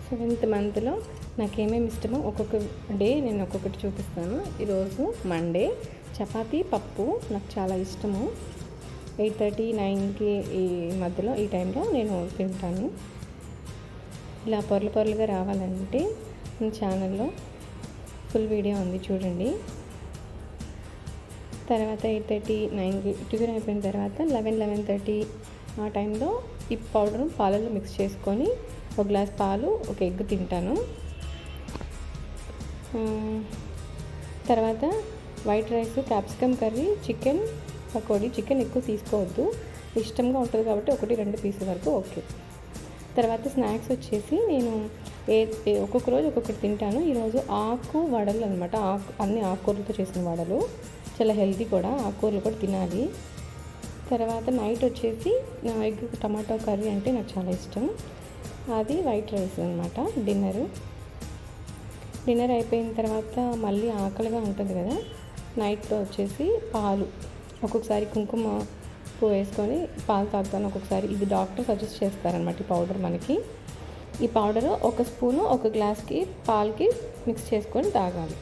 7th మంత్లో నాకేమేమి ఇష్టమో ఒక్కొక్క డే నేను ఒక్కొక్కటి చూపిస్తాను. ఈరోజు మండే. చపాతీ పప్పు నాకు చాలా ఇష్టము. 8:30, 9కి ఈ మధ్యలో ఈ టైంలో నేను తింటాను. ఇలా పొరలుగా రావాలంటే మన ఛానల్లో ఫుల్ వీడియో ఉంది చూడండి. తర్వాత 8:30, 9కి టిఫిన్ అయిపోయిన తర్వాత 11:30 ఆ టైంలో ఈ పౌడర్ పాలల్లో మిక్స్ చేసుకొని ఒక గ్లాస్ పాలు, ఒక ఎగ్ తింటాను. తర్వాత white rice, capsicum curry, chicken pakodi. Chicken ఎక్కువ తీసుకోవద్దు, ఇష్టంగా ఉంటుంది కాబట్టి 1-2 పీసుల వరకు ఓకే. తర్వాత స్నాక్స్ వచ్చేసి నేను ఒక్కొక్క రోజు ఒక్కొక్కటి తింటాను. ఈరోజు ఆకు వడలు అనమాట. అన్ని ఆకుకూరలతో చేసిన వడలు, చాలా హెల్తీ కూడా. ఆకుకూరలు కూడా తినాలి. తర్వాత నైట్ వచ్చేసి ఎగ్ టమాటో కర్రీ అంటే నాకు చాలా ఇష్టం. అది వైట్ రైస్ అనమాట. డిన్నర్ అయిపోయిన తర్వాత మళ్ళీ ఆకలిగా ఉంటుంది కదా, నైట్లో వచ్చేసి పాలు, ఒక్కొక్కసారి కుంకుమ పువ్వు వేసుకొని పాలు తాగుతాను. ఒక్కొక్కసారి ఇది డాక్టర్ సజెస్ట్ చేస్తారనమాట ఈ పౌడర్ మనకి. ఈ పౌడరు 1 స్పూను 1 గ్లాస్కి పాలకి మిక్స్ చేసుకొని తాగాలి.